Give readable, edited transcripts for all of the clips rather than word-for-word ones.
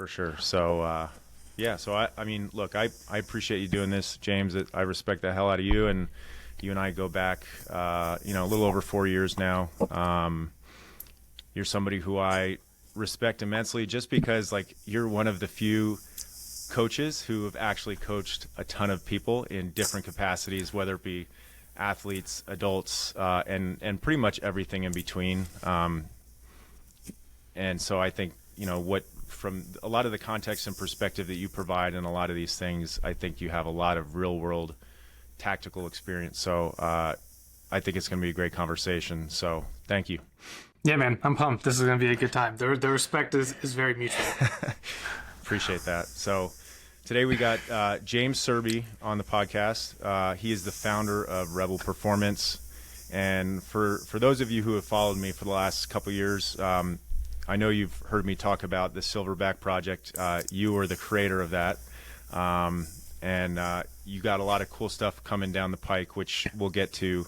for sure. So, yeah, so I mean, look, I appreciate you doing this, James. I respect the hell out of you, and you and I go back, a little over 4 years now. You're somebody who I respect immensely just because, like, you're one of the few coaches who have actually coached a ton of people in different capacities, whether it be athletes, adults, and pretty much everything in between. And so I think, what from a lot of the context and perspective that you provide in a lot of these things, I think you have a lot of real world tactical experience. So I think it's going to be a great conversation. So thank you. Yeah, man, I'm pumped. This is going to be a good time. The respect is very mutual. Appreciate that. So today we got James Cerbie on the podcast. He is the founder of Rebel Performance. And for those of you who have followed me for the last couple of years, I know you've heard me talk about the Silverback project. You were the creator of that. And you got a lot of cool stuff coming down the pike, which we'll get to.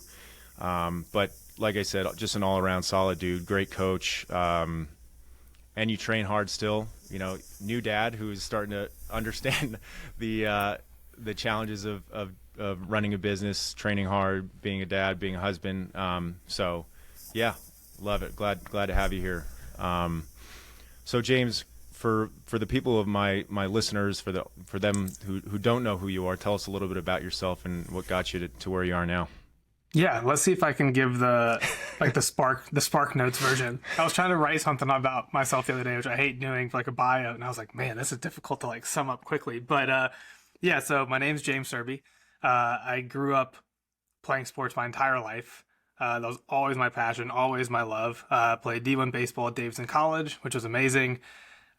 But like I said, just an all-around solid dude, great coach. And you train hard still, new dad who's starting to understand the challenges of running a business, training hard, being a dad, being a husband. So yeah, love it. Glad to have you here. So James, for the people of my listeners, for them who don't know who you are, tell us a little bit about yourself and what got you to where you are now. Yeah, let's see if I can give the spark notes version. I was trying to write something about myself the other day, which I hate doing for like a bio, and I was like, man, this is difficult to like sum up quickly. But yeah, so my name's James Cerbie. I grew up playing sports my entire life. That was always my passion, always my love. Played D1 baseball at Davidson College, which was amazing.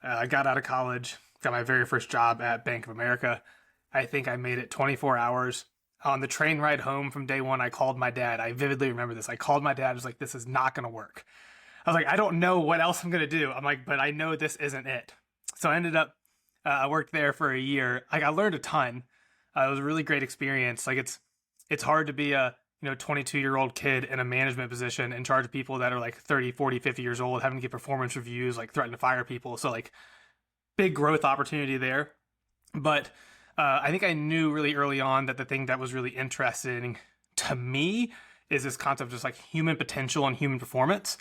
I got out of college, got my very first job at Bank of America. I think I made it 24 hours. On the train ride home from day one, I called my dad. I vividly remember this. I called my dad. I was like, this is not going to work. I was like, I don't know what else I'm going to do. I'm like, but I know this isn't it. So I ended up, I worked there for a year. Like, I learned a ton. It was a really great experience. Like, it's hard to be a 22-year-old kid in a management position in charge of people that are like 30, 40, 50 years old, having to get performance reviews, like threaten to fire people. So like big growth opportunity there. But I think I knew really early on that the thing that was really interesting to me is this concept of just like human potential and human performance.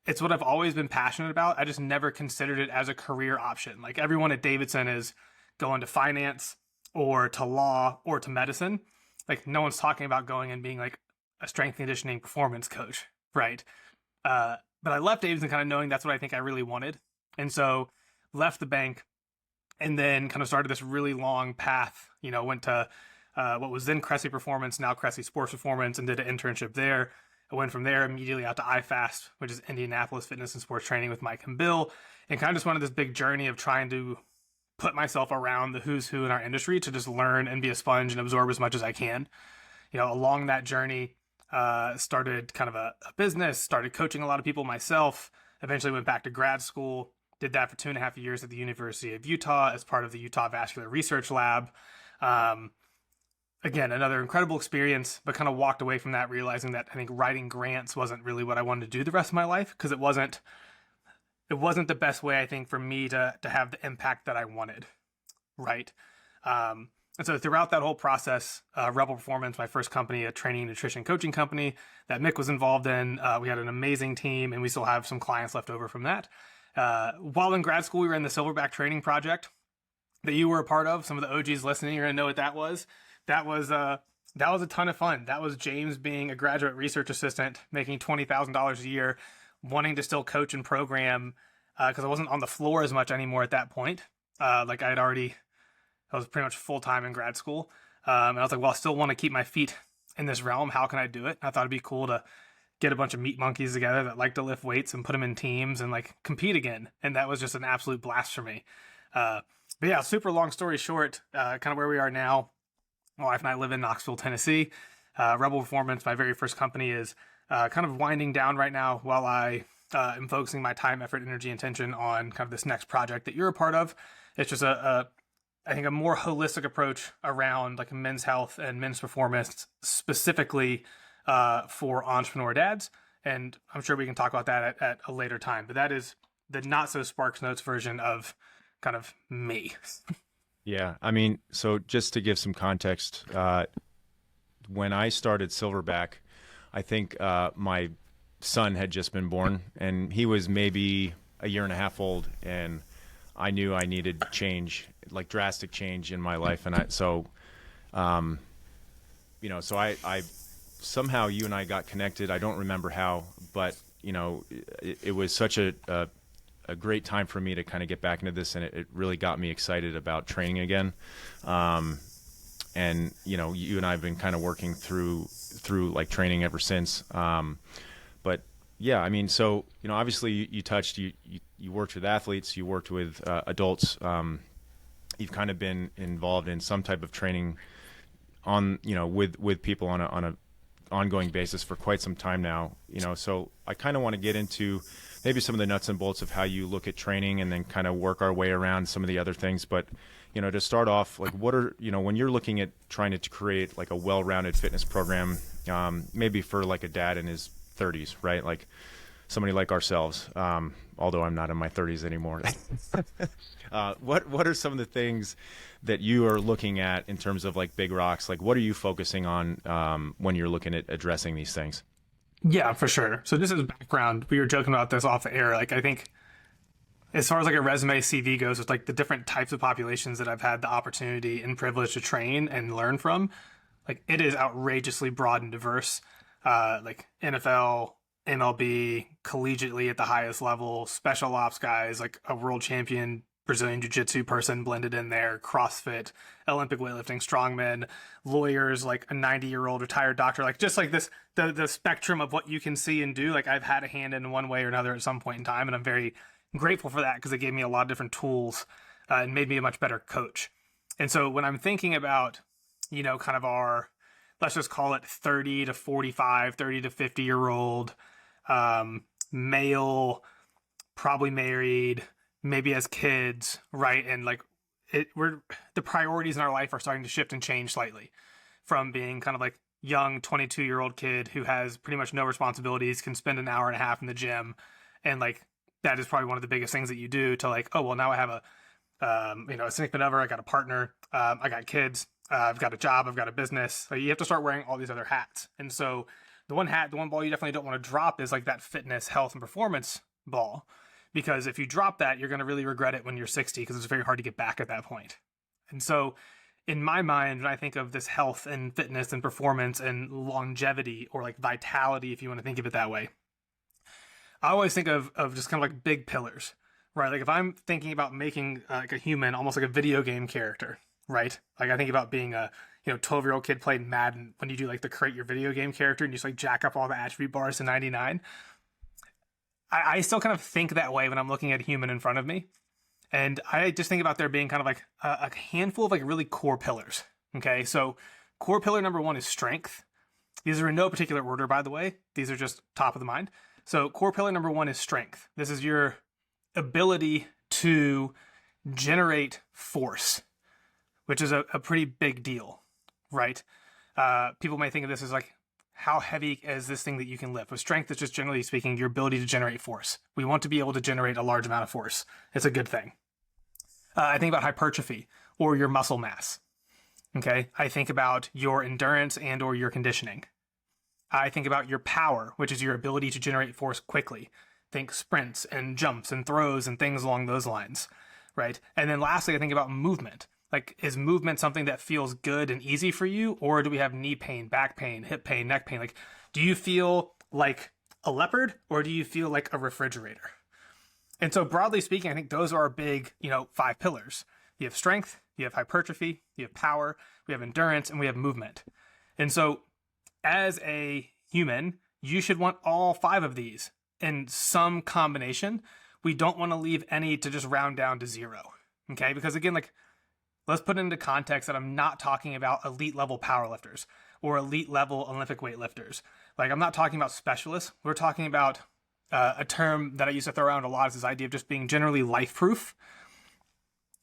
It's what I've always been passionate about. I just never considered it as a career option. Like everyone at Davidson is going to finance or to law or to medicine. Like no one's talking about going and being like a strength conditioning performance coach, right? But I left Davidson kind of knowing that's what I think I really wanted. And so left the bank and then kind of started this really long path, went to what was then Cressy Performance, now Cressy Sports Performance, and did an internship there. I went from there immediately out to IFAST, which is Indianapolis Fitness and Sports Training with Mike and Bill, and kind of just went on this big journey of trying to put myself around the who's who in our industry to just learn and be a sponge and absorb as much as I can. Along that journey, started kind of a business, started coaching a lot of people myself, eventually went back to grad school, did that for 2.5 years at the University of Utah as part of the Utah Vascular Research Lab. Again, another incredible experience, but kind of walked away from that realizing that I think writing grants wasn't really what I wanted to do the rest of my life because it wasn't the best way, I think, for me to have the impact that I wanted, right? And so throughout that whole process, Rebel Performance, my first company, a training, nutrition, coaching company that Mick was involved in, we had an amazing team, and we still have some clients left over from that. While in grad school, we were in the Silverback training project that you were a part of. Some of the OGs listening, you're going to know what that was. That was a ton of fun. That was James being a graduate research assistant, making $20,000 a year, wanting to still coach and program because I wasn't on the floor as much anymore at that point. I was pretty much full-time in grad school. And I was like, well, I still want to keep my feet in this realm. How can I do it? And I thought it'd be cool to get a bunch of meat monkeys together that like to lift weights and put them in teams and like compete again. And that was just an absolute blast for me. But yeah, super long story short, kind of where we are now. My wife and I live in Knoxville, Tennessee. Rebel Performance, my very first company, is kind of winding down right now while I am focusing my time, effort, energy, and attention on kind of this next project that you're a part of. It's just I think a more holistic approach around like men's health and men's performance specifically for entrepreneur dads. And I'm sure we can talk about that at a later time, but that is the not so Sparks Notes version of kind of me. Yeah. I mean, so just to give some context, when I started Silverback, I think my son had just been born, and he was maybe a year and a half old, and I knew I needed change, like drastic change in my life. And I somehow you and I got connected. I don't remember how, but it was such a great time for me to kind of get back into this, and it really got me excited about training again. And you and I have been kind of working through like training ever since. But yeah, I mean, so obviously you worked with athletes, you worked with adults. You've kind of been involved in some type of training on with people on a ongoing basis for quite some time now. So I kind of want to get into maybe some of the nuts and bolts of how you look at training, and then kind of work our way around some of the other things. But to start off, like, what are when you're looking at trying to create like a well-rounded fitness program, maybe for like a dad in his 30s, right? Like somebody like ourselves, although I'm not in my 30s anymore. What are some of the things that you are looking at in terms of like big rocks? Like, what are you focusing on when you're looking at addressing these things? Yeah, for sure. So just as background, we were joking about this off the air. Like, I think as far as like a resume CV goes, with like the different types of populations that I've had the opportunity and privilege to train and learn from, like it is outrageously broad and diverse. Like NFL, MLB, collegiately at the highest level, special ops guys, like a world champion Brazilian jiu-jitsu person blended in there, CrossFit, Olympic weightlifting, strongmen, lawyers, like a 90-year-old retired doctor, like just like this, the spectrum of what you can see and do. Like I've had a hand in one way or another at some point in time, and I'm very grateful for that because it gave me a lot of different tools and made me a much better coach. And so when I'm thinking about, kind of our, let's just call it 30 to 45, 30 to 50-year-old male, probably married, maybe has kids, right? And like the priorities in our life are starting to shift and change slightly from being kind of like young 22-year-old kid who has pretty much no responsibilities, can spend an hour and a half in the gym, and like that is probably one of the biggest things that you do, to like, oh well, now I have a significant other, I got a partner, I got kids, I've got a job, I've got a business. Like you have to start wearing all these other hats. And so the one ball you definitely don't want to drop is like that fitness, health, and performance ball. Because if you drop that, you're going to really regret it when you're 60, because it's very hard to get back at that point. And so in my mind, when I think of this health and fitness and performance and longevity, or like vitality, if you want to think of it that way, I always think of just kind of like big pillars, right? Like if I'm thinking about making like a human, almost like a video game character, right? Like I think about being a 12-year-old kid playing Madden, when you do like the create your video game character and you just like jack up all the attribute bars to 99. I still kind of think that way when I'm looking at a human in front of me. And I just think about there being kind of like a handful of like really core pillars. Okay, so core pillar number one is strength. These are in no particular order, by the way. These are just top of the mind. So core pillar number one is strength. This is your ability to generate force, which is a pretty big deal, right? People may think of this as like, how heavy is this thing that you can lift? With strength, it's just generally speaking, your ability to generate force. We want to be able to generate a large amount of force. It's a good thing. I think about hypertrophy, or your muscle mass. Okay. I think about your endurance and or your conditioning. I think about your power, which is your ability to generate force quickly. Think sprints and jumps and throws and things along those lines, right? And then lastly, I think about movement. Like, is movement something that feels good and easy for you? Or do we have knee pain, back pain, hip pain, neck pain? Like, do you feel like a leopard, or do you feel like a refrigerator? And so broadly speaking, I think those are our big, 5 pillars. You have strength, you have hypertrophy, you have power, we have endurance, and we have movement. And so as a human, you should want all 5 of these in some combination. We don't want to leave any to just round down to 0. Okay. Because again, like, let's put it into context that I'm not talking about elite level powerlifters or elite level Olympic weightlifters. Like, I'm not talking about specialists. We're talking about a term that I used to throw around a lot, is this idea of just being generally life proof.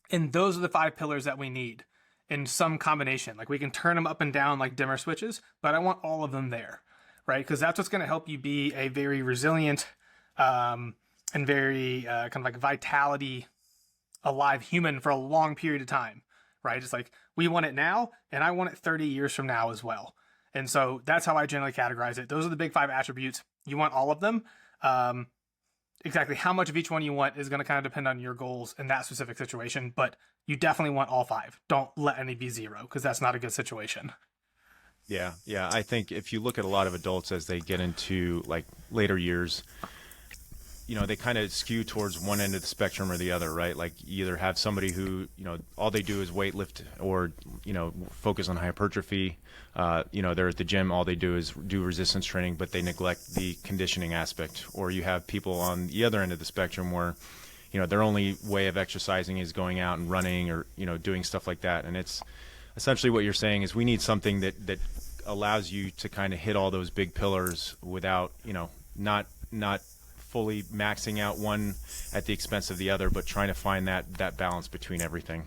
And those are the 5 pillars that we need in some combination. Like, we can turn them up and down like dimmer switches, but I want all of them there, right? Because that's what's going to help you be a very resilient and very kind of like vitality a live human for a long period of time, right? It's like, we want it now, and I want it 30 years from now as well. And so that's how I generally categorize it. Those are the big 5 attributes. You want all of them. Exactly how much of each one you want is going to kind of depend on your goals in that specific situation, but you definitely want all 5. Don't let any be 0, because that's not a good situation. Yeah. I think if you look at a lot of adults as they get into like later years, they kind of skew towards one end of the spectrum or the other, right? Like you either have somebody who, all they do is weight lift or, focus on hypertrophy. They're at the gym, all they do is do resistance training, but they neglect the conditioning aspect. Or you have people on the other end of the spectrum where, their only way of exercising is going out and running or, doing stuff like that. And it's essentially what you're saying is we need something that allows you to kind of hit all those big pillars without, not fully maxing out one at the expense of the other, but trying to find that balance between everything.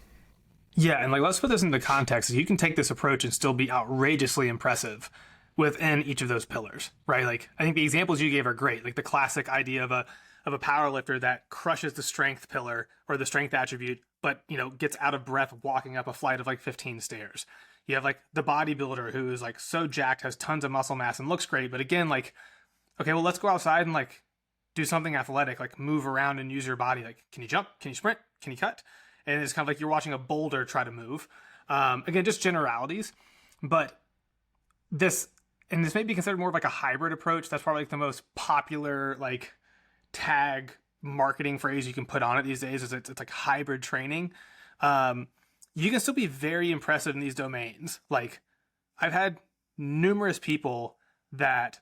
Yeah, and like let's put this into context. You can take this approach and still be outrageously impressive within each of those pillars, right? Like I think the examples you gave are great. Like the classic idea of a power lifter that crushes the strength pillar or the strength attribute, but gets out of breath walking up a flight of like 15 stairs. You have like the bodybuilder who is like so jacked, has tons of muscle mass and looks great, but again, like, okay, well, let's go outside and like do something athletic, like move around and use your body. Like, can you jump? Can you sprint? Can you cut? And it's kind of like you're watching a boulder try to move. Again, just generalities, but this may be considered more of like a hybrid approach. That's probably like the most popular like tag marketing phrase you can put on it these days. Is it's like hybrid training. You can still be very impressive in these domains. Like I've had numerous people that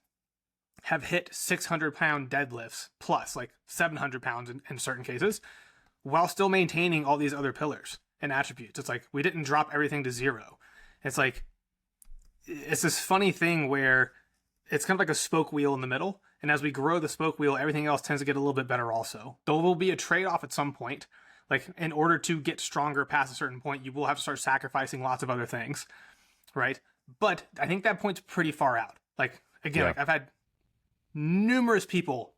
have hit 600-pound deadlifts plus like 700 pounds in certain cases while still maintaining all these other pillars and attributes. It's like we didn't drop everything to 0. It's like it's this funny thing where it's kind of like a spoke wheel in the middle, and as we grow the spoke wheel, everything else tends to get a little bit better also. There will be a trade-off at some point. Like in order to get stronger past a certain point, you will have to start sacrificing lots of other things, right? But I think that point's pretty far out. Like again, like I've had numerous people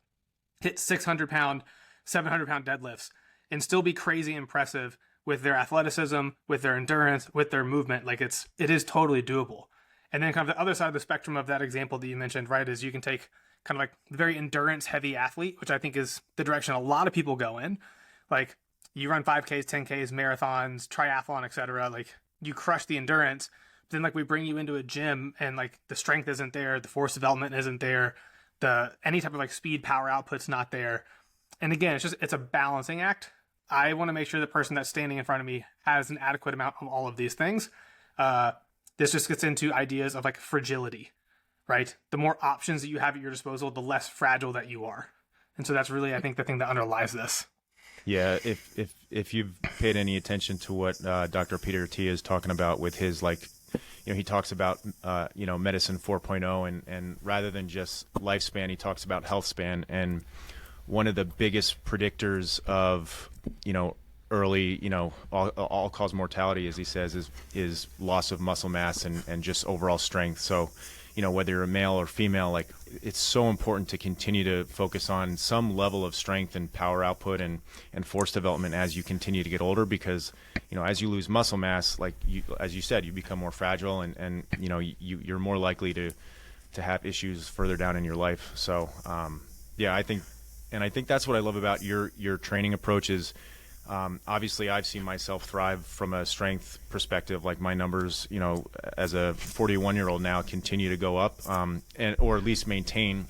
hit 600-pound, 700-pound deadlifts and still be crazy impressive with their athleticism, with their endurance, with their movement. Like it is totally doable. And then kind of the other side of the spectrum of that example that you mentioned, right, is you can take kind of like the very endurance heavy athlete, which I think is the direction a lot of people go in. Like you run 5Ks, 10Ks, marathons, triathlon, etc. Like you crush the endurance. Then like we bring you into a gym and like the strength isn't there, the force development isn't there, any type of like speed power output's not there. And again, it's a balancing act. I want to make sure the person that's standing in front of me has an adequate amount of all of these things. This just gets into ideas of like fragility, right? The more options that you have at your disposal, the less fragile that you are. And so that's really, I think, the thing that underlies this. Yeah, if you've paid any attention to what Dr. Peter T is talking about with his like, he talks about medicine 4.0 and rather than just lifespan, he talks about health span. And one of the biggest predictors of early all cause mortality, as he says, is loss of muscle mass and just overall strength. So whether you're a male or female, like it's so important to continue to focus on some level of strength and power output and force development as you continue to get older, because as you lose muscle mass, like as you said, you become more fragile and you're more likely to have issues further down in your life. So I think that's what I love about your training approach is obviously I've seen myself thrive from a strength perspective. Like my numbers, as a 41-year-old now continue to go up or at least maintain.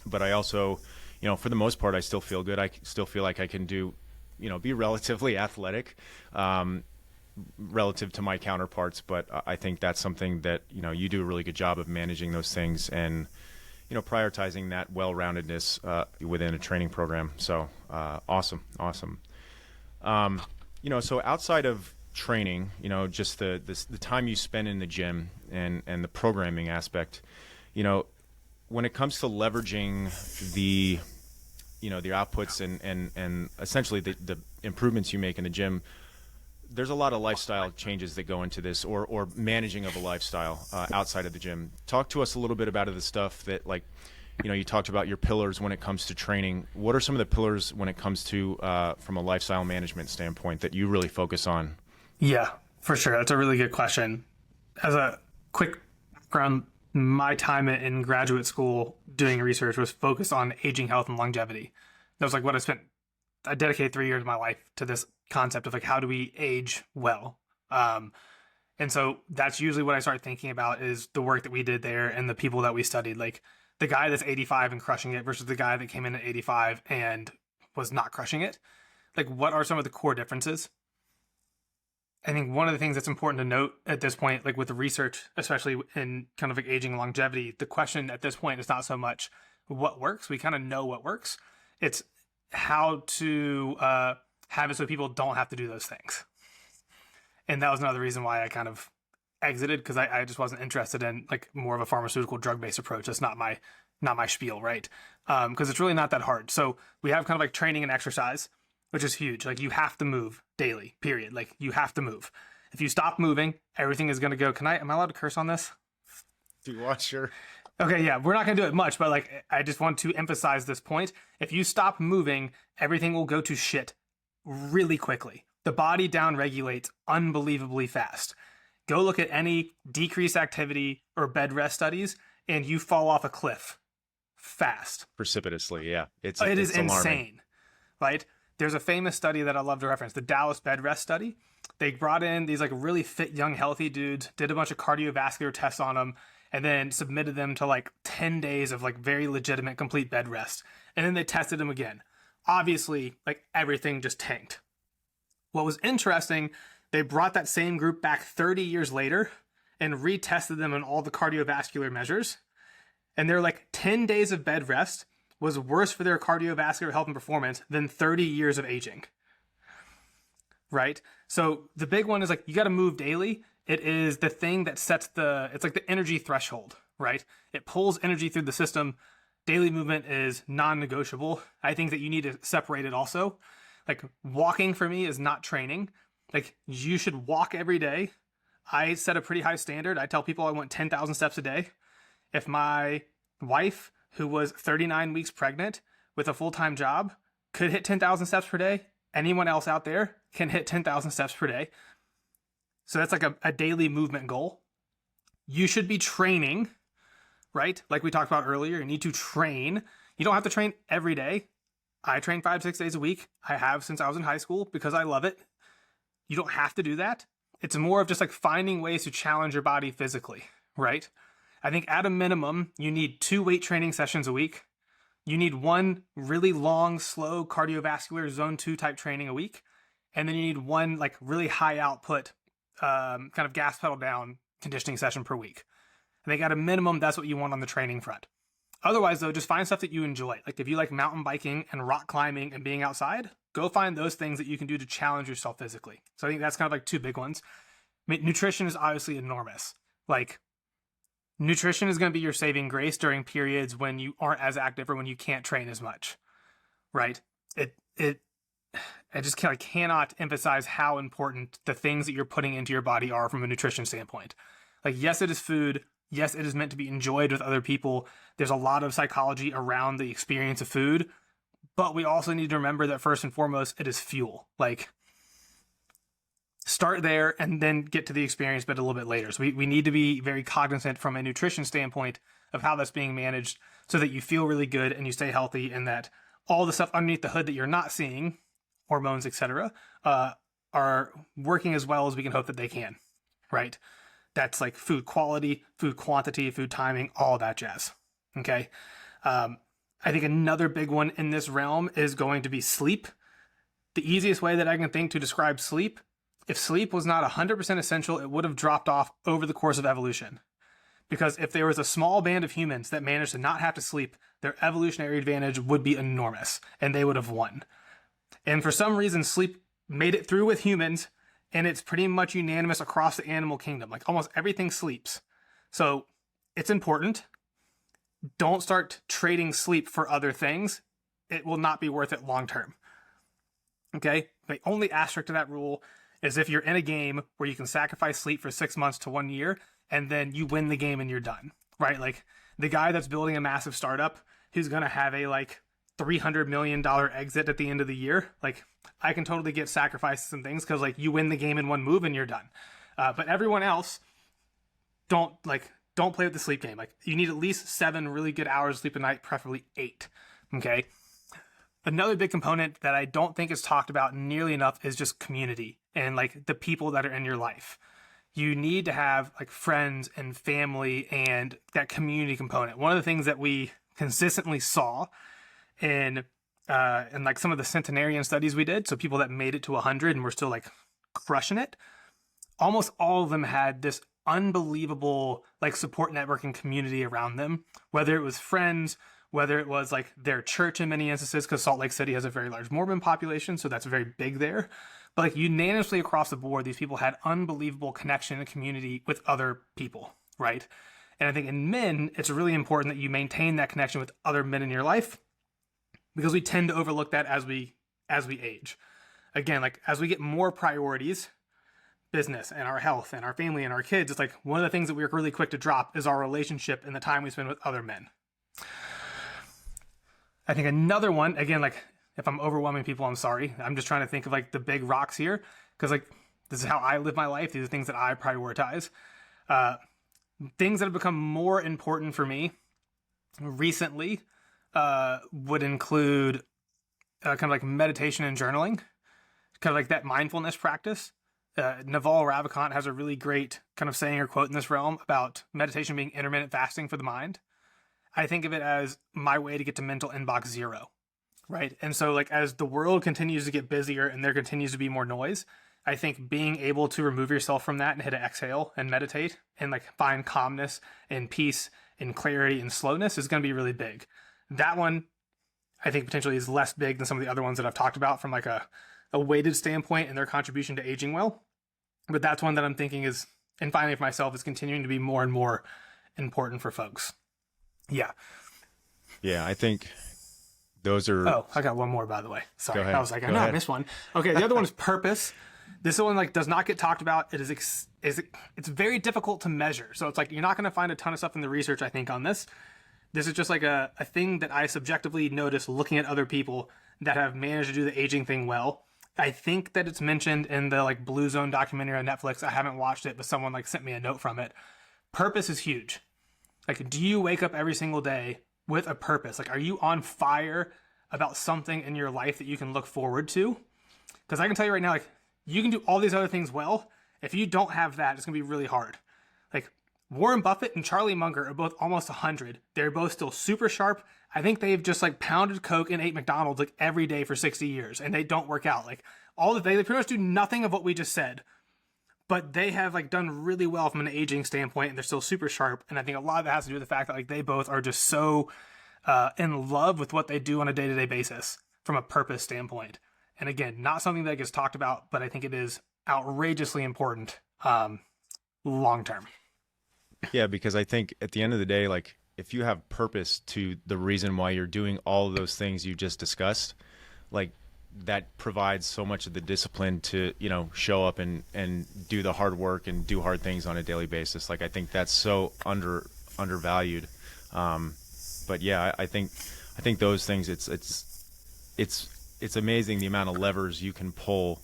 But I also, for the most part, I still feel good. I still feel like I can do, be relatively athletic relative to my counterparts. But I think that's something that, you do a really good job of managing those things and, prioritizing that well-roundedness within a training program. So awesome. So outside of training, just the time you spend in the gym and the programming aspect, when it comes to leveraging the outputs and essentially the improvements you make in the gym, there's a lot of lifestyle changes that go into this or managing of a lifestyle outside of the gym. Talk to us a little bit about the stuff that you talked about your pillars when it comes to training. What are some of the pillars when it comes to from a lifestyle management standpoint that you really focus on? Yeah, for sure. That's a really good question. As a quick background, my time in graduate school doing research was focused on aging, health, and longevity. That was like what I dedicated 3 years of my life to this concept of like, how do we age well? And so that's usually what I start thinking about is the work that we did there and the people that we studied. Like the guy that's 85 and crushing it versus the guy that came in at 85 and was not crushing it. Like, what are some of the core differences? I think one of the things that's important to note at this point, like with the research, especially in kind of like aging and longevity, the question at this point is not so much what works. We kind of know what works. It's how to have it so people don't have to do those things. And that was another reason why I kind of exited, because I just wasn't interested in like more of a pharmaceutical drug-based approach. That's not my spiel, right? Because it's really not that hard. So we have kind of like training and exercise, which is huge. Like you have to move daily, period. Like you have to move. If you stop moving, everything is going to go. Am I allowed to curse on this? Do you watch your... Okay, yeah, we're not going to do it much, but like I just want to emphasize this point. If you stop moving, everything will go to shit really quickly. The body downregulates unbelievably fast. Go look at any decreased activity or bed rest studies, and you fall off a cliff fast. Precipitously, yeah. It's insane, alarming. right? There's a famous study that I love to reference, the Dallas bed rest study. They brought in these like really fit, young, healthy dudes, did a bunch of cardiovascular tests on them, and then submitted them to like 10 days of like very legitimate complete bed rest. And then they tested them again. Obviously, like everything just tanked. What was interesting, they brought that same group back 30 years later and retested them on all the cardiovascular measures. And they're like 10 days of bed rest was worse for their cardiovascular health and performance than 30 years of aging. Right? So the big one is like, you got to move daily. It is the thing that sets it's like the energy threshold, right? It pulls energy through the system. Daily movement is non-negotiable. I think that you need to separate it also. Like walking for me is not training. Like you should walk every day. I set a pretty high standard. I tell people I want 10,000 steps a day. If my wife, who was 39 weeks pregnant with a full-time job, could hit 10,000 steps per day, anyone else out there can hit 10,000 steps per day. So that's like a daily movement goal. You should be training, right? Like we talked about earlier, you need to train. You don't have to train every day. I train 5-6 days a week. I have since I was in high school because I love it. You don't have to do that. It's more of just like finding ways to challenge your body physically, right? I think at a minimum, you need 2 weight training sessions a week. You need 1 really long, slow cardiovascular zone 2 type training a week. And then you need 1 like really high output, kind of gas pedal down conditioning session per week. I think at a minimum, that's what you want on the training front. Otherwise, though, just find stuff that you enjoy. Like if you like mountain biking and rock climbing and being outside, go find those things that you can do to challenge yourself physically. So I think that's kind of like 2 big ones. I mean, nutrition is obviously enormous. Like nutrition is going to be your saving grace during periods when you aren't as active or when you can't train as much, right? I just cannot emphasize how important the things that you're putting into your body are from a nutrition standpoint. Like, yes, it is food. Yes, it is meant to be enjoyed with other people. There's a lot of psychology around the experience of food, but we also need to remember that first and foremost, it is fuel. Like, start there and then get to the experience bit a little bit later. So we need to be very cognizant from a nutrition standpoint of how that's being managed so that you feel really good and you stay healthy, and that all the stuff underneath the hood that you're not seeing, hormones, etc., are working as well as we can hope that they can, right? That's like food quality, food quantity, food timing, all that jazz. Okay. I think another big one in this realm is going to be sleep. The easiest way that I can think to describe sleep, if sleep was not 100% essential, it would have dropped off over the course of evolution. Because if there was a small band of humans that managed to not have to sleep, their evolutionary advantage would be enormous, and they would have won. And for some reason, sleep made it through with humans, and it's pretty much unanimous across the animal kingdom. Like almost everything sleeps. So it's important. Don't start trading sleep for other things. It will not be worth it long term. Okay? The only asterisk to that rule is if you're in a game where you can sacrifice sleep for 6 months to 1 year, and then you win the game and you're done, right? Like the guy that's building a massive startup who's going to have a like $300 million exit at the end of the year, like I can totally get sacrifices and things because like you win the game in one move and you're done. But everyone else, don't play with the sleep game. Like you need at least 7 really good hours of sleep a night, preferably 8. Okay. Another big component that I don't think is talked about nearly enough is just community and like the people that are in your life. You need to have like friends and family and that community component. One of the things that we consistently saw in like some of the centenarian studies we did, so people that made it to 100 and were still like crushing it, almost all of them had this unbelievable like support network and community around them, whether it was friends, whether it was like their church in many instances, because Salt Lake City has a very large Mormon population, so that's very big there. But like unanimously across the board, these people had unbelievable connection and community with other people, right? And I think in men, it's really important that you maintain that connection with other men in your life, because we tend to overlook that as we age. Again, like as we get more priorities, business and our health and our family and our kids, it's like one of the things that we're really quick to drop is our relationship and the time we spend with other men. I think another one, again, like if I'm overwhelming people, I'm sorry. I'm just trying to think of like the big rocks here, because like this is how I live my life. These are things that I prioritize. Things that have become more important for me recently would include kind of like meditation and journaling, kind of like that mindfulness practice. Naval Ravikant has a really great kind of saying or quote in this realm about meditation being intermittent fasting for the mind. I think of it as my way to get to mental inbox 0, right? And so like as the world continues to get busier and there continues to be more noise, I think being able to remove yourself from that and hit an exhale and meditate and like find calmness and peace and clarity and slowness is going to be really big. That one, I think potentially is less big than some of the other ones that I've talked about from like a weighted standpoint and their contribution to aging well. But that's one that I'm thinking is, and finally for myself, is continuing to be more and more important for folks. Yeah. Yeah, I think those are... Oh, I got one more, by the way. Sorry. I was like, I know I missed one. Okay, the other one is purpose. This one like does not get talked about. It is it's very difficult to measure. So it's like you're not going to find a ton of stuff in the research, I think, on this. This is just like a thing that I subjectively notice looking at other people that have managed to do the aging thing well. I think that it's mentioned in the like Blue Zone documentary on Netflix. I haven't watched it, but someone like sent me a note from it. Purpose is huge. Like, do you wake up every single day with a purpose? Like, are you on fire about something in your life that you can look forward to? Because I can tell you right now, like, you can do all these other things well. If you don't have that, it's going to be really hard. Like, Warren Buffett and Charlie Munger are both almost 100. They're both still super sharp. I think they've just like pounded Coke and ate McDonald's like every day for 60 years, and they don't work out. Like they pretty much do nothing of what we just said, but they have like done really well from an aging standpoint, and they're still super sharp. And I think a lot of that has to do with the fact that like they both are just so in love with what they do on a day-to-day basis from a purpose standpoint. And again, not something that gets talked about, but I think it is outrageously important long term. Yeah, because I think at the end of the day, like if you have purpose to the reason why you're doing all of those things you just discussed, like that provides so much of the discipline to, you know, show up and do the hard work and do hard things on a daily basis. Like I think that's so undervalued. But yeah, I think those things, it's amazing the amount of levers you can pull.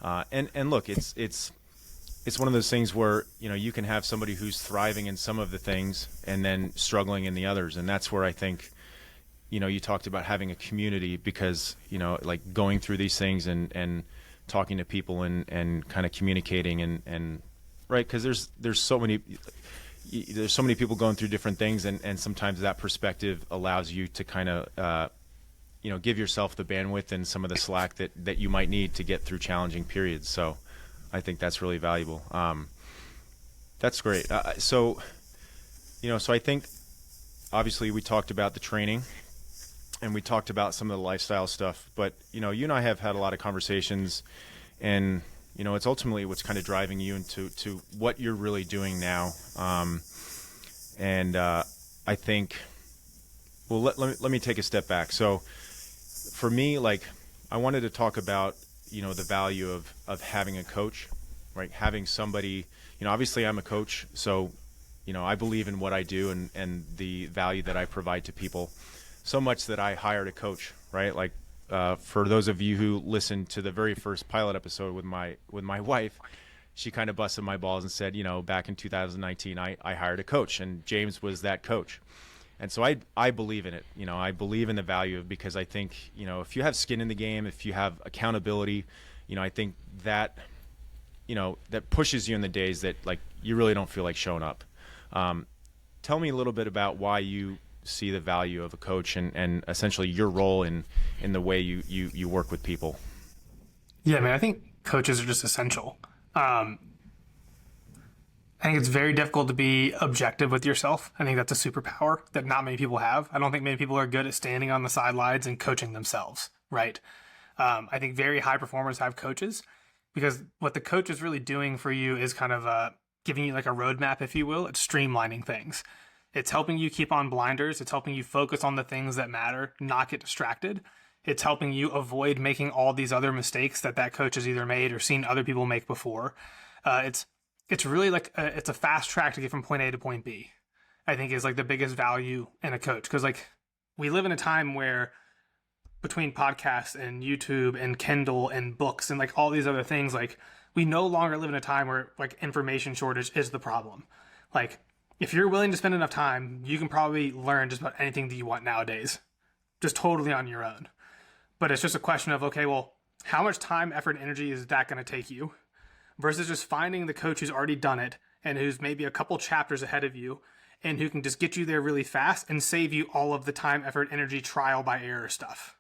And look, it's one of those things where, you know, you can have somebody who's thriving in some of the things and then struggling in the others. And that's where I think, you know, you talked about having a community because, you know, like going through these things and talking to people and kind of communicating and right. Cause there's so many people going through different things. And sometimes that perspective allows you to kind of, you know, give yourself the bandwidth and some of the slack that you might need to get through challenging periods. So I think that's really valuable. That's great. So I think obviously we talked about the training and we talked about some of the lifestyle stuff, but, you know, you and I have had a lot of conversations and, you know, it's ultimately what's kind of driving you into what you're really doing now. I think, well, let me take a step back. So for me, like I wanted to talk about, you know, the value of having a coach, right? Having somebody, you know, obviously I'm a coach, so, I believe in what I do and the value that I provide to people so much that I hired a coach, right? Like, for those of you who listened to the very first pilot episode with my wife, she kind of busted my balls and said, back in 2019, I hired a coach, and James was that coach. And so I believe in it. I believe in the value of, because I think, if you have skin in the game, if you have accountability, I think that, that pushes you in the days that like you really don't feel like showing up. Tell me a little bit about why you see the value of a coach and essentially your role in the way you work with people. Yeah, man, I think coaches are just essential. I think it's very difficult to be objective with yourself. I think that's a superpower that not many people have. I don't think many people are good at standing on the sidelines and coaching themselves, right? I think very high performers have coaches, because what the coach is really doing for you is kind of giving you like a roadmap, if you will. It's streamlining things. It's helping you keep on blinders. It's helping you focus on the things that matter, not get distracted. It's helping you avoid making all these other mistakes that coach has either made or seen other people make before. It's really like it's a fast track to get from point A to point B, I think, is like the biggest value in a coach. Because like we live in a time where between podcasts and YouTube and Kindle and books and like all these other things, like we no longer live in a time where like information shortage is the problem. Like if you're willing to spend enough time, you can probably learn just about anything that you want nowadays, just totally on your own. But it's just a question of, okay, well, how much time, effort, and energy is that going to take you? Versus just finding the coach who's already done it and who's maybe a couple chapters ahead of you and who can just get you there really fast and save you all of the time, effort, energy, trial by error stuff,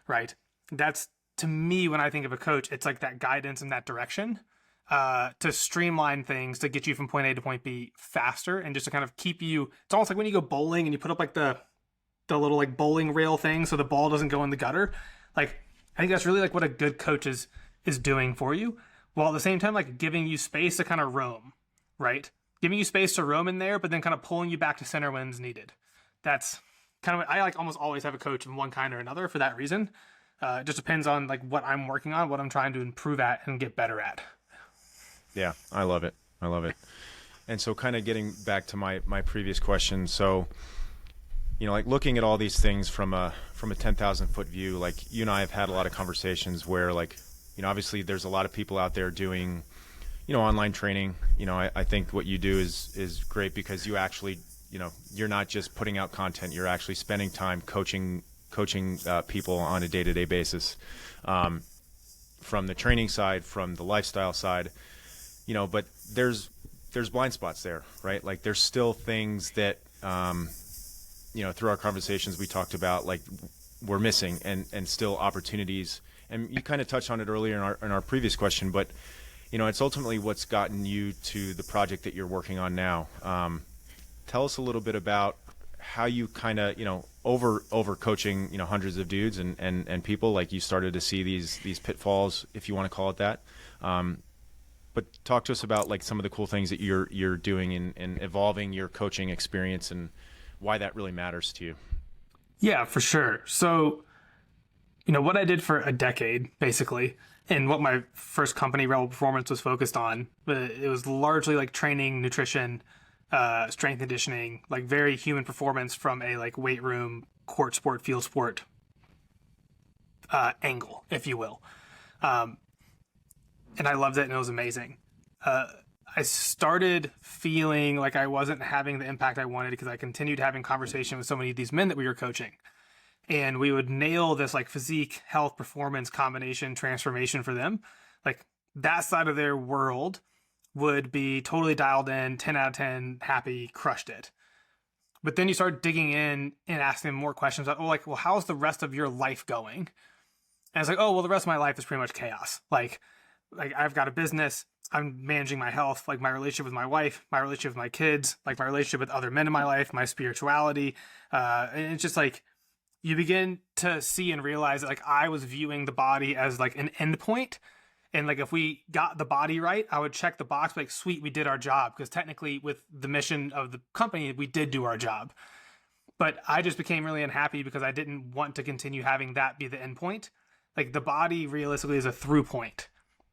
right? That's, to me, when I think of a coach, it's like that guidance in that direction to streamline things, to get you from point A to point B faster and just to kind of keep you. It's almost like when you go bowling and you put up like the little like bowling rail thing so the ball doesn't go in the gutter. Like, I think that's really like what a good coach is doing for you, while at the same time like giving you space to kind of roam, right? Giving you space to roam in there, but then kind of pulling you back to center when needed. That's kind of, I like almost always have a coach of one kind or another for that reason. It just depends on like what I'm working on, what I'm trying to improve at and get better at. Yeah, I love it. And so kind of getting back to my previous question. So, like looking at all these things from a 10,000 foot view, like you and I have had a lot of conversations where like, obviously there's a lot of people out there doing, online training. I think what you do is great because you actually, you're not just putting out content, you're actually spending time coaching people on a day-to-day basis, from the training side, from the lifestyle side, but there's blind spots there, right? Like there's still things that, through our conversations we talked about, like we're missing and still opportunities. And you kind of touched on it earlier in our previous question, but it's ultimately what's gotten you to the project that you're working on now. Tell us a little bit about how you kind of, over coaching, hundreds of dudes and people, like you started to see these pitfalls, if you want to call it that. But talk to us about like some of the cool things that you're doing in evolving your coaching experience and why that really matters to you. Yeah, for sure. So, what I did for a decade, basically, and what my first company, Rebel Performance, was focused on, it was largely like training, nutrition, strength conditioning, like very human performance from a like weight room, court sport, field sport angle, if you will. And I loved it, and it was amazing. I started feeling like I wasn't having the impact I wanted because I continued having conversation with so many of these men that we were coaching. And we would nail this like physique, health, performance combination transformation for them. Like that side of their world would be totally dialed in, 10 out of 10, happy, crushed it. But then you start digging in and asking them more questions about, well, how's the rest of your life going? And it's like, oh, well, the rest of my life is pretty much chaos. Like I've got a business, I'm managing my health, like my relationship with my wife, my relationship with my kids, like my relationship with other men in my life, my spirituality. And it's just like, you begin to see and realize that like I was viewing the body as like an end point. And like, if we got the body right, I would check the box, like, sweet, we did our job. Because technically with the mission of the company, we did do our job. But I just became really unhappy because I didn't want to continue having that be the end point. Like the body realistically is a through point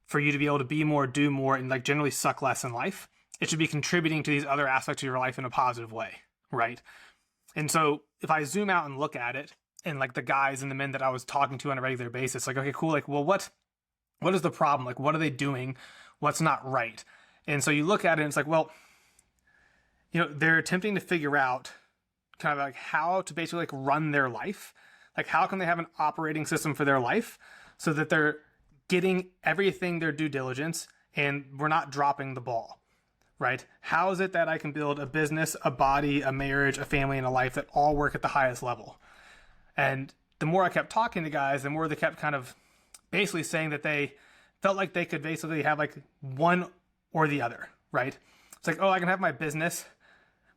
for you to be able to be more, do more, and like generally suck less in life. it should be contributing to these other aspects of your life in a positive way, right? And so if I zoom out and look at it, and like the guys and the men that I was talking to on a regular basis, like, okay, cool, like, well, what is the problem? Like, what are they doing? What's not right? And so you look at it and it's like, well, they're attempting to figure out kind of like how to basically like run their life. Like, how can they have an operating system for their life so that they're getting everything their due diligence and we're not dropping the ball, right? How is it that I can build a business, a body, a marriage, a family, and a life that all work at the highest level? And the more I kept talking to guys, the more they kept kind of basically saying that they felt like they could basically have like one or the other, right? It's like, oh, I can have my business,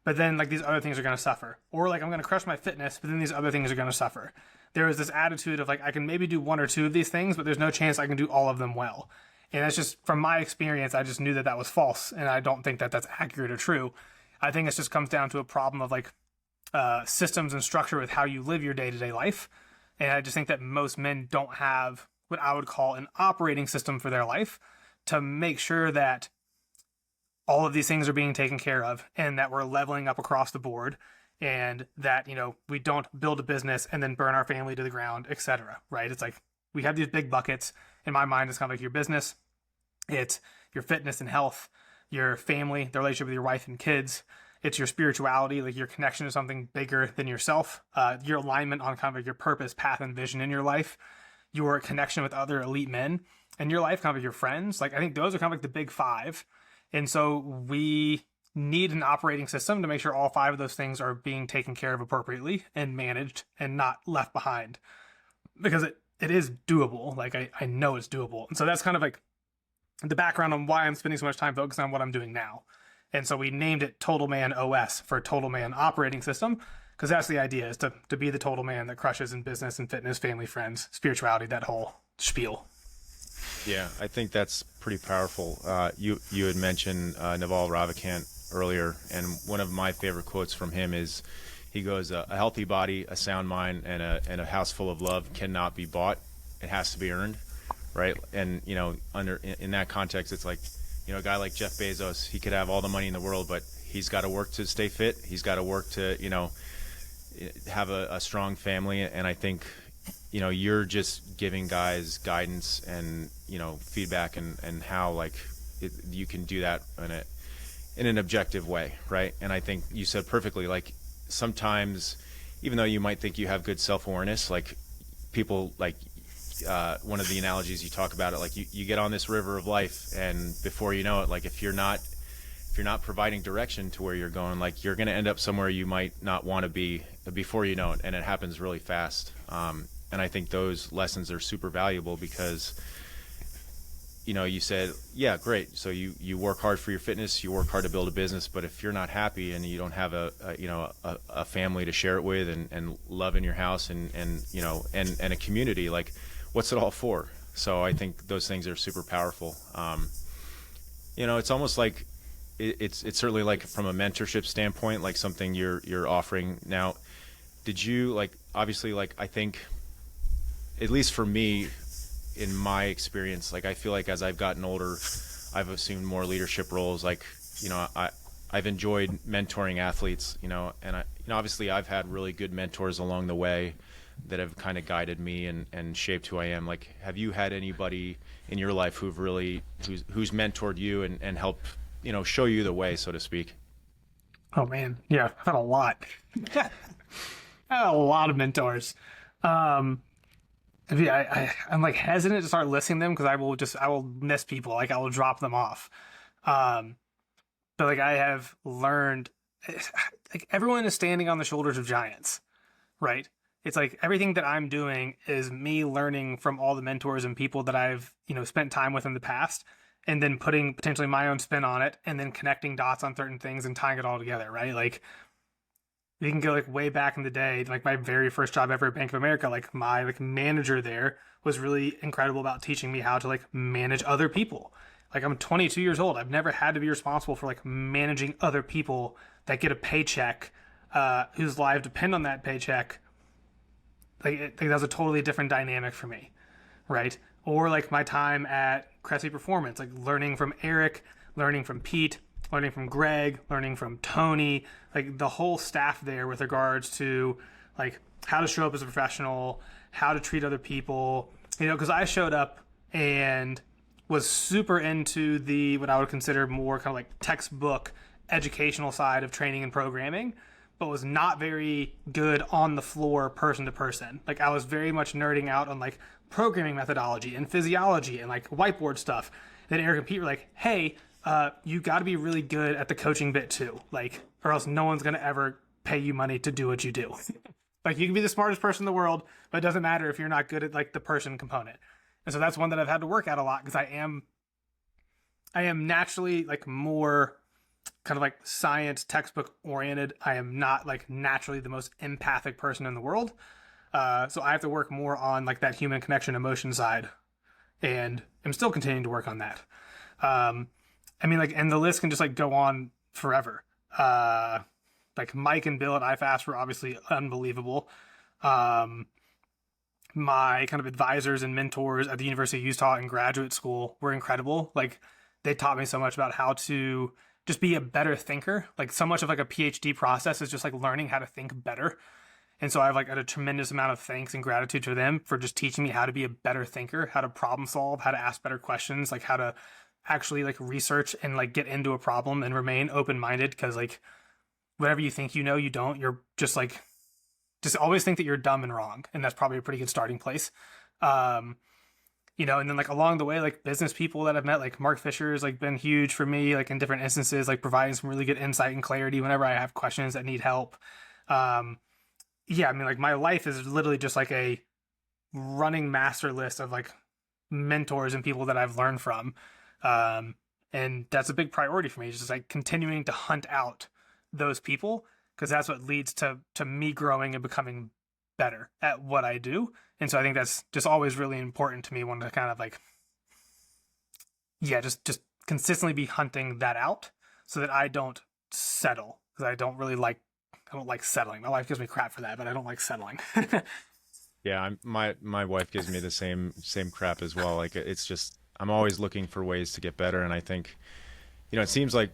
but then like these other things are going to suffer. Or like I'm going to crush my fitness, but then these other things are going to suffer. There was this attitude of like, I can maybe do one or two of these things, but there's no chance I can do all of them well. And that's just from my experience, I just knew that that was false. And I don't think that that's accurate or true. I think it just comes down to a problem of like systems and structure with how you live your day-to-day life. And I just think that most men don't have what I would call an operating system for their life to make sure that all of these things are being taken care of and that we're leveling up across the board and that, we don't build a business and then burn our family to the ground, etc. Right? It's like we have these big buckets. In my mind, it's kind of like your business, it's your fitness and health, your family, the relationship with your wife and kids. It's your spirituality, like your connection to something bigger than yourself, your alignment on kind of like your purpose, path, and vision in your life, your connection with other elite men, and your life, kind of like your friends. Like, I think those are kind of like the big five. And so we need an operating system to make sure all five of those things are being taken care of appropriately and managed and not left behind, because it is doable. Like, I know it's doable. And so that's kind of like the background on why I'm spending so much time focusing on what I'm doing now. And so we named it Total Man OS for Total Man Operating System, because that's the idea, is to be the total man that crushes in business and fitness, family, friends, spirituality, that whole spiel. Yeah, I think that's pretty powerful. You had mentioned Naval Ravikant earlier, and one of my favorite quotes from him is, he goes, "A healthy body, a sound mind, and a house full of love cannot be bought. It has to be earned," right? And in that context, it's like, a guy like Jeff Bezos, he could have all the money in the world, but he's got to work to stay fit. He's got to work to have a strong family. And I think you're just giving guys guidance and feedback and how you can do that in an objective way, right? And I think you said perfectly, like, sometimes even though you might think you have good self-awareness, like people, like one of the analogies you talk about it, like you get on this river of life, and before you know it, like if you're not providing direction to where you're going, like you're going to end up somewhere you might not want to be before you know it, and it happens really fast. And I think those lessons are super valuable because you said, yeah, great, so you work hard for your fitness, you work hard to build a business, but if you're not happy and you don't have a family to share it with and love in your house and a community, like what's it all for? So I think those things are super powerful. It's almost like it's certainly like from a mentorship standpoint, like something you're offering now. Did you obviously, I think, at least for me, in my experience, I feel like as I've gotten older, I've assumed more leadership roles. I've enjoyed mentoring athletes, and obviously I've had really good mentors along the way that have kind of guided me and shaped who I am. Like, have you had anybody in your life who's mentored you and helped, show you the way, so to speak? Oh man. Yeah. I've had a lot. I had a lot of mentors. I'm hesitant to start listing them because I will miss people. I will drop them off. But I have learned, everyone is standing on the shoulders of giants, right? It's like everything that I'm doing is me learning from all the mentors and people that I've, spent time with in the past, and then putting potentially my own spin on it and then connecting dots on certain things and tying it all together, right? You can go way back in the day, my very first job ever at Bank of America, my manager there was really incredible about teaching me how to manage other people. I'm 22 years old. I've never had to be responsible for managing other people that get a paycheck, whose lives depend on that paycheck. That was a totally different dynamic for me, right? Or my time at MTB Performance, learning from Eric, learning from Pete, learning from Greg, learning from Tony, like the whole staff there with regards to like how to show up as a professional, how to treat other people, because I showed up and was super into the, what I would consider more kind of like textbook educational side of training and programming, but was not very good on the floor person to person. Like I was very much nerding out on like programming methodology and physiology and like whiteboard stuff. And then Eric and Pete were like, hey, you got to be really good at the coaching bit too, like, or else no one's going to ever pay you money to do what you do. Like you can be the smartest person in the world, but it doesn't matter if you're not good at like the person component. And so that's one that I've had to work at a lot because I am naturally like more kind of like science textbook oriented. I am not like naturally the most empathic person in the world. So I have to work more on like that human connection emotion side, and I'm still continuing to work on that. I mean, like, and the list can just like go on forever. Like Mike and Bill at iFast were obviously unbelievable. My kind of advisors and mentors at the University of Utah in graduate school were incredible. Like they taught me so much about how to just be a better thinker. Like so much of like a PhD process is just like learning how to think better. And so I have like a tremendous amount of thanks and gratitude to them for just teaching me how to be a better thinker, how to problem solve, how to ask better questions, like how to actually like research and like get into a problem and remain open-minded. Because like whatever you think you know, you don't. You're just like, just always think that you're dumb and wrong. And that's probably a pretty good starting place. And then like along the way, like business people that I've met, like Mark Fisher has like been huge for me, like in different instances, like providing some really good insight and clarity whenever I have questions that need help. Yeah, I mean, like my life is literally just like a running master list of like mentors and people that I've learned from. And that's a big priority for me. It's just like continuing to hunt out those people, because that's what leads to me growing and becoming better at what I do. And so I think that's just always really important to me, one to kind of like, yeah, just consistently be hunting that out so that I don't settle, because I don't like settling. My wife gives me crap for that, but I don't like settling. Yeah, my wife gives me the same crap as well. Like it's just, I'm always looking for ways to get better. And I think, it seems like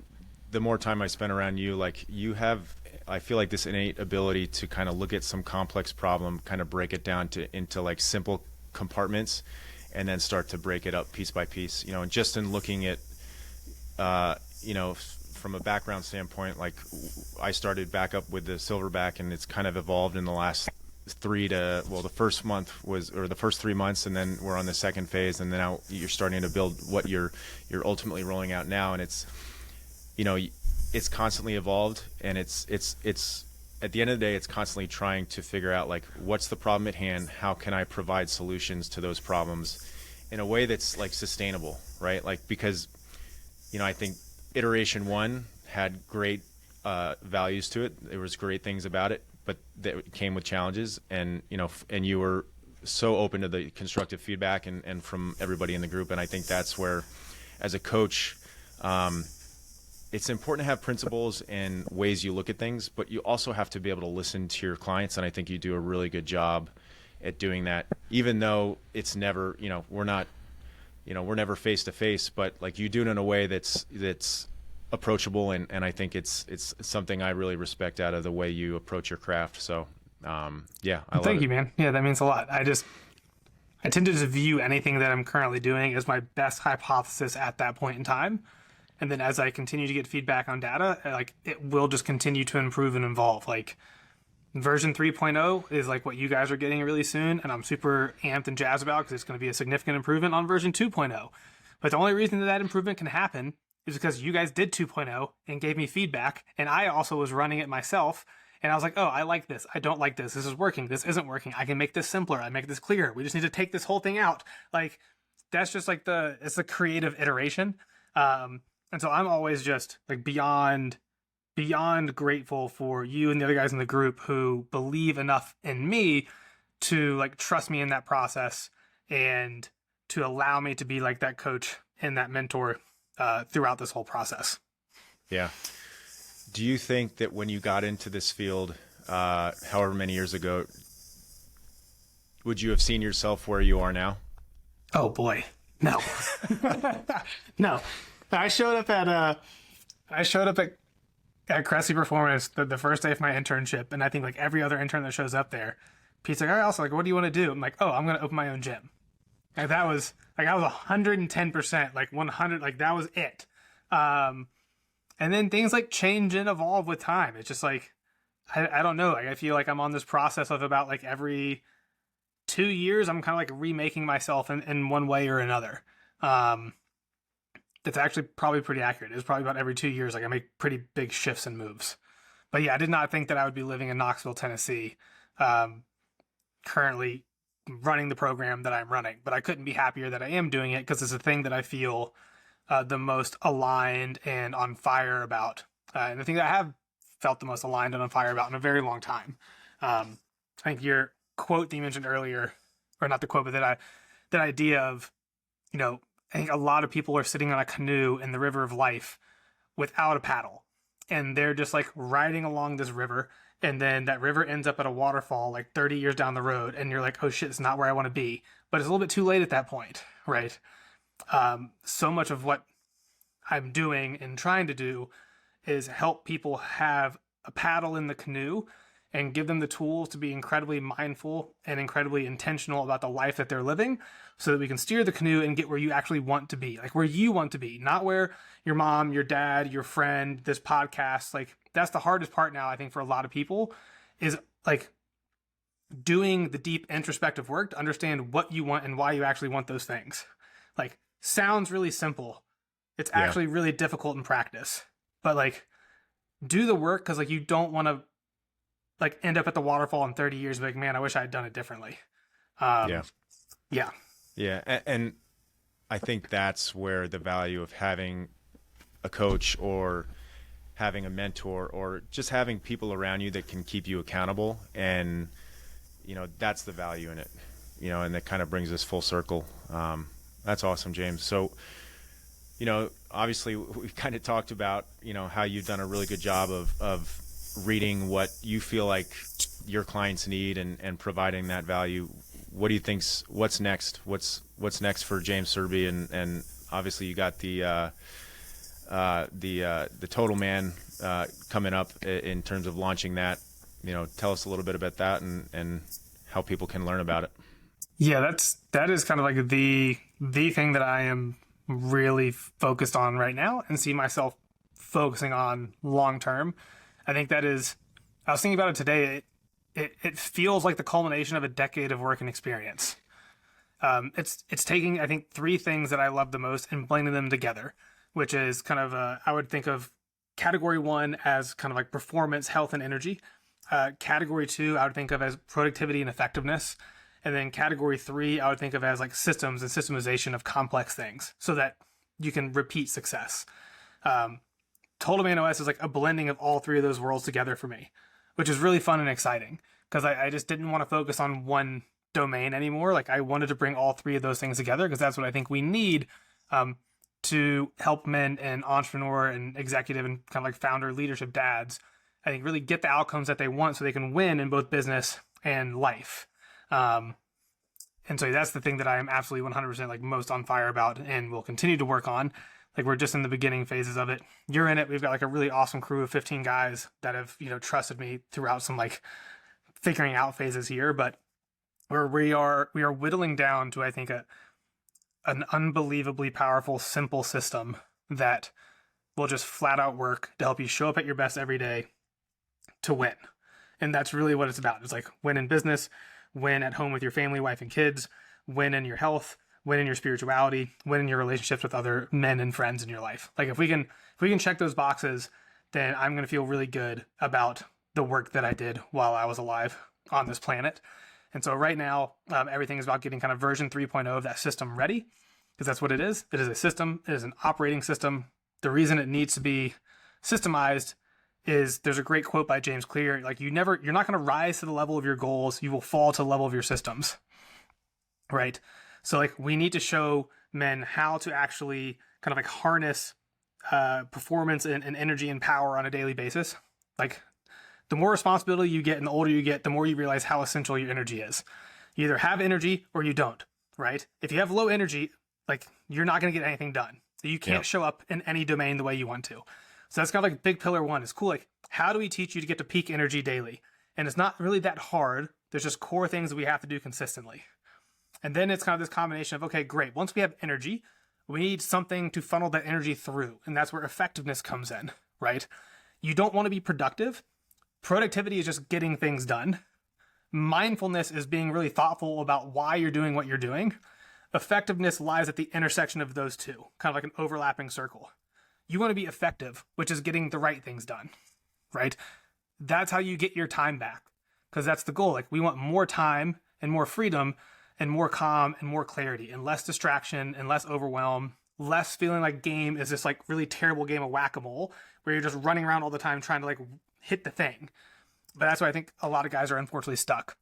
the more time I spend around you, like you have, I feel like this innate ability to kind of look at some complex problem, kind of break it down into like simple compartments, and then start to break it up piece by piece. And just in looking at, from a background standpoint, like I started back up with the Silverback, and it's kind of evolved in the last the first 3 months, and then we're on the second phase, and then now you're starting to build what you're ultimately rolling out now. And it's, it's constantly evolved, and it's at the end of the day, it's constantly trying to figure out like, what's the problem at hand? How can I provide solutions to those problems in a way that's like sustainable, right? Like, because, I think iteration 1 had great values to it. There was great things about it, but that came with challenges, and, and you were so open to the constructive feedback and from everybody in the group. And I think that's where, as a coach, it's important to have principles and ways you look at things, but you also have to be able to listen to your clients. And I think you do a really good job at doing that, even though it's never, we're never face to face, but like you do it in a way that's approachable. And I think it's something I really respect out of the way you approach your craft. So, yeah, I love it. Thank you, man. Yeah, that means a lot. I tend to just view anything that I'm currently doing as my best hypothesis at that point in time. And then as I continue to get feedback on data, like it will just continue to improve and evolve. Like version 3.0 is like what you guys are getting really soon, and I'm super amped and jazzed about, because it's going to be a significant improvement on version 2.0. But the only reason that improvement can happen is because you guys did 2.0 and gave me feedback, and I also was running it myself. And I was like, oh, I like this. I don't like this. This is working. This isn't working. I can make this simpler. I make this clearer. We just need to take this whole thing out. Like that's just like it's a creative iteration. And so I'm always just like beyond grateful for you and the other guys in the group who believe enough in me to like trust me in that process and to allow me to be like that coach and that mentor throughout this whole process. Yeah. Do you think that when you got into this field, however many years ago, would you have seen yourself where you are now? Oh boy, no. No. I showed up at I showed up at Cressy Performance the first day of my internship, and I think like every other intern that shows up there, Pete's like, all right, also like, what do you want to do? I'm like, oh, I'm gonna open my own gym. Like that was like I was 110%, like 100, like that was it. And then things like change and evolve with time. It's just like I don't know. Like I feel like I'm on this process of about like every 2 years, I'm kind of like remaking myself in one way or another. That's actually probably pretty accurate. It's probably about every 2 years, like I make pretty big shifts and moves. But yeah, I did not think that I would be living in Knoxville, Tennessee, currently running the program that I'm running. But I couldn't be happier that I am doing it because it's a thing that I feel the most aligned and on fire about. And the thing that I have felt the most aligned and on fire about in a very long time. I think your quote that you mentioned earlier, or not the quote, but that idea of, I think a lot of people are sitting on a canoe in the river of life without a paddle. And they're just like riding along this river. And then that river ends up at a waterfall like 30 years down the road. And you're like, oh shit, it's not where I want to be. But it's a little bit too late at that point, right? So much of what I'm doing and trying to do is help people have a paddle in the canoe and give them the tools to be incredibly mindful and incredibly intentional about the life that they're living so that we can steer the canoe and get where you actually want to be, like where you want to be, not where your mom, your dad, your friend, this podcast, like that's the hardest part now, I think, for a lot of people is like doing the deep introspective work to understand what you want and why you actually want those things. Like sounds really simple. It's actually really difficult in practice, but like do the work because like you don't want to like end up at the waterfall in 30 years, like, man, I wish I had done it differently. Yeah. And I think that's where the value of having a coach or having a mentor or just having people around you that can keep you accountable. And, that's the value in it, and that kind of brings us full circle. That's awesome, James. So, obviously we've kind of talked about, how you've done a really good job of reading what you feel like your clients need and providing that value. What do you think's what's next? What's next for James Cerbie? And obviously you got the Total Man coming up in terms of launching that. Tell us a little bit about that and how people can learn about it. Yeah, that is kind of like the thing that I am really focused on right now and see myself focusing on long term. I think that is, I was thinking about it today. It feels like the culmination of a decade of work and experience. It's taking, I think, three things that I love the most and blending them together, which is kind of, I would think of category one as kind of like performance, health, and energy. Category two, I would think of as productivity and effectiveness. And then category three, I would think of as like systems and systemization of complex things so that you can repeat success. Total Man OS is like a blending of all three of those worlds together for me, which is really fun and exciting because I just didn't want to focus on one domain anymore. Like I wanted to bring all three of those things together because that's what I think we need to help men and entrepreneur and executive and kind of like founder leadership dads, I think, really get the outcomes that they want so they can win in both business and life. And so that's the thing that I am absolutely 100% like most on fire about and will continue to work on. Like we're just in the beginning phases of it. You're in it. We've got like a really awesome crew of 15 guys that have, trusted me throughout some like figuring out phases here, but we are whittling down to, I think, an unbelievably powerful, simple system that will just flat out work to help you show up at your best every day to win. And that's really what it's about. It's like win in business, win at home with your family, wife, and kids, win in your health, win in your spirituality, win in your relationships with other men and friends in your life. Like if we can check those boxes, then I'm going to feel really good about the work that I did while I was alive on this planet. And so right now, everything is about getting kind of version 3.0 of that system ready, because that's what it is. It is a system. It is an operating system. The reason it needs to be systemized is there's a great quote by James Clear. Like you're not going to rise to the level of your goals. You will fall to the level of your systems. Right. So like we need to show men how to actually kind of like harness performance and energy and power on a daily basis. Like the more responsibility you get and the older you get, the more you realize how essential your energy is. You either have energy or you don't, right? If you have low energy, like you're not going to get anything done. You can't show up in any domain the way you want to. So that's kind of like big pillar one. It's cool. Like, how do we teach you to get to peak energy daily? And it's not really that hard. There's just core things that we have to do consistently. And then it's kind of this combination of, okay, great. Once we have energy, we need something to funnel that energy through. And that's where effectiveness comes in, right? You don't want to be productive. Productivity is just getting things done. Mindfulness is being really thoughtful about why you're doing what you're doing. Effectiveness lies at the intersection of those two, kind of like an overlapping circle. You want to be effective, which is getting the right things done, right? That's how you get your time back, because that's the goal. Like, we want more time and more freedom and more calm and more clarity and less distraction and less overwhelm, less feeling like game is this like really terrible game of whack-a-mole where you're just running around all the time trying to like hit the thing. But that's why I think a lot of guys are unfortunately stuck.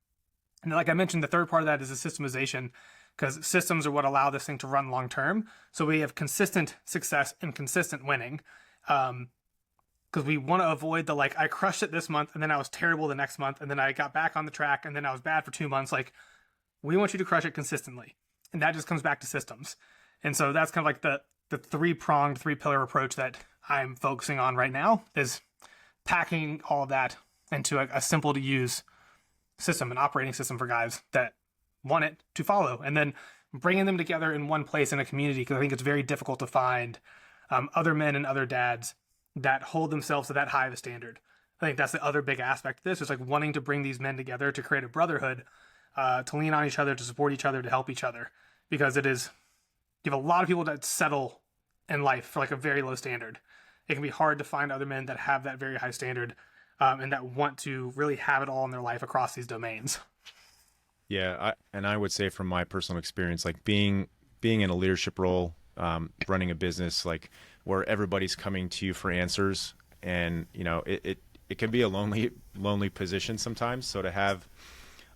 And like I mentioned, the third part of that is the systemization, because systems are what allow this thing to run long term. So we have consistent success and consistent winning. Because we want to avoid the like, I crushed it this month and then I was terrible the next month and then I got back on the track and then I was bad for 2 months. Like, we want you to crush it consistently. And that just comes back to systems. And so that's kind of like the three-pronged, three-pillar approach that I'm focusing on right now, is packing all of that into a simple to use system, an operating system for guys that want it to follow, and then bringing them together in one place in a community, because I think it's very difficult to find other men and other dads that hold themselves to that high of a standard. I think that's the other big aspect of this, is like wanting to bring these men together to create a brotherhood, to lean on each other, to support each other, to help each other, because you have a lot of people that settle in life for like a very low standard. It can be hard to find other men that have that very high standard, and that want to really have it all in their life across these domains. Yeah, I would say from my personal experience, like being in a leadership role, running a business, like where everybody's coming to you for answers, and it can be a lonely position sometimes. So to have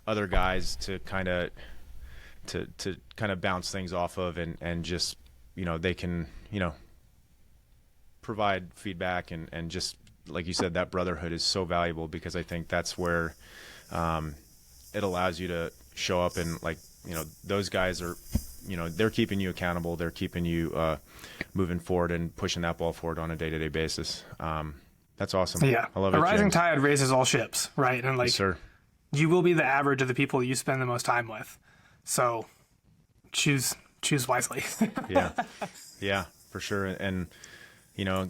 other guys to kind of bounce things off of, and just they can provide feedback, and just like you said, that brotherhood is so valuable, because I think that's where it allows you to show up, and like those guys are they're keeping you accountable, they're keeping you moving forward and pushing that ball forward on a day-to-day basis. That's awesome. Yeah, I love it. A rising James. tide raises all ships, right? And like, Yes, sir. You will be the average of the people you spend the most time with. So choose wisely. Yeah, for sure. And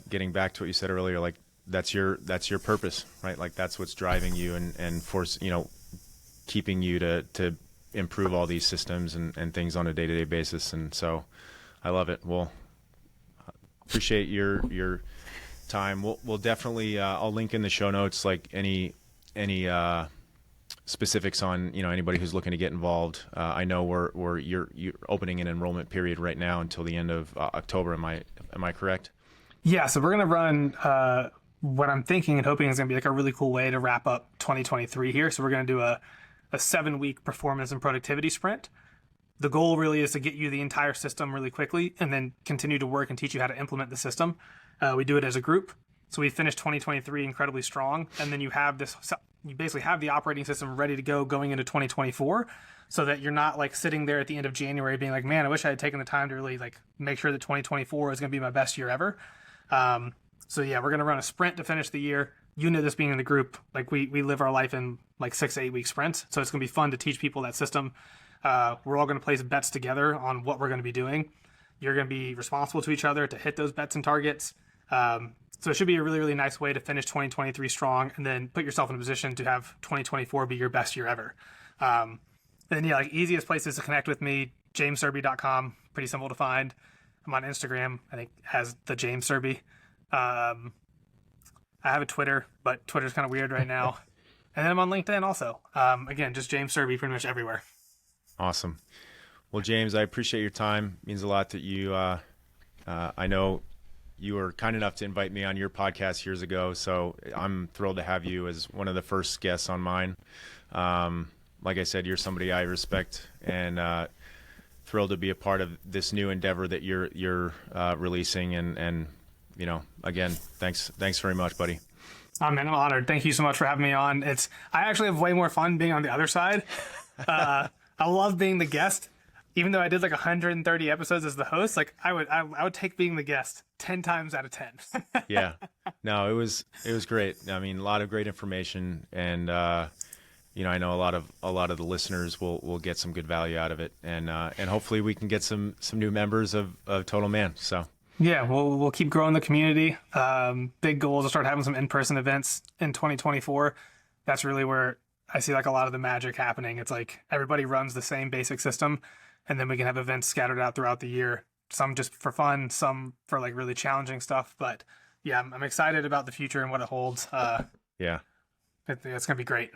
getting back to what you said earlier, like that's your purpose, right? Like that's what's driving you and force keeping you to improve all these systems and things on a day-to-day basis. And so I love it. Well, appreciate your time. We'll definitely I'll link in the show notes like any specifics on anybody who's looking to get involved. I know you're opening an enrollment period right now until the end of October. Am I correct? Yeah, so we're gonna run what I'm thinking and hoping is gonna be like a really cool way to wrap up 2023 here. So we're gonna do a 7-week performance and productivity sprint. The goal really is to get you the entire system really quickly, and then continue to work and teach you how to implement the system. We do it as a group. So we finished 2023 incredibly strong, and then you basically have the operating system ready to go going into 2024, so that you're not like sitting there at the end of January being like, man, I wish I had taken the time to really like make sure that 2024 is going to be my best year ever. So yeah, we're going to run a sprint to finish the year. This being in the group, like we live our life in like 6 to 8 week sprints. So it's going to be fun to teach people that system. We're all going to place bets together on what we're going to be doing. You're going to be responsible to each other to hit those bets and targets. So it should be a really, really nice way to finish 2023 strong, and then put yourself in a position to have 2024 be your best year ever. And then yeah, like easiest places to connect with me, jamescerbie.com, pretty simple to find. I'm on Instagram, I think has the James Cerbie. I have a Twitter, but Twitter's kind of weird right now. And then I'm on LinkedIn also. Again, just James Cerbie pretty much everywhere. Awesome. Well, James, I appreciate your time. It means a lot that you, I know you were kind enough to invite me on your podcast years ago, so I'm thrilled to have you as one of the first guests on mine. Like I said, you're somebody I respect, and thrilled to be a part of this new endeavor that you're releasing. And again, thanks very much, buddy. Oh man, I'm honored. Thank you so much for having me on. I actually have way more fun being on the other side. I love being the guest, even though I did like 130 episodes as the host, like I would take being the guest 10 times out of 10. Yeah. No, it was great. I mean, a lot of great information, and you know, I know a lot of the listeners will get some good value out of it, and hopefully we can get some new members of Total Man. So Yeah, we'll keep growing the community. Big goal is to start having some in-person events in 2024. That's really where I see like a lot of the magic happening. It's like everybody runs the same basic system, and then we can have events scattered out throughout the year. Some just for fun, some for like really challenging stuff. But yeah, I'm excited about the future and what it holds. yeah. It's gonna be great.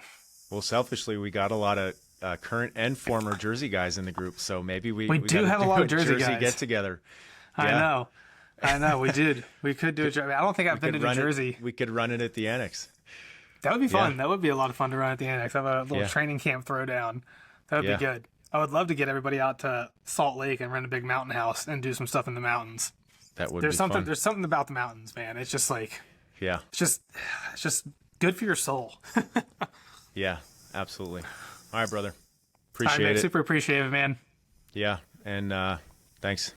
Well, selfishly, we got a lot of current and former Jersey guys in the group, so maybe we do gotta have a lot of Jersey guys. get together. Yeah. I know. We did. We could do it. I don't think I've been to New Jersey. We could run it at the Annex. That would be fun. Yeah. That would be a lot of fun to run at the Annex. Have a little training camp throwdown. That would be good. I would love to get everybody out to Salt Lake and rent a big mountain house and do some stuff in the mountains. That would There's be something. fun. There's something about the mountains, man. It's just like Yeah. it's just good for your soul. Yeah. Absolutely. All right, brother. All right, Appreciate man, it. super appreciative, man. Yeah, and thanks.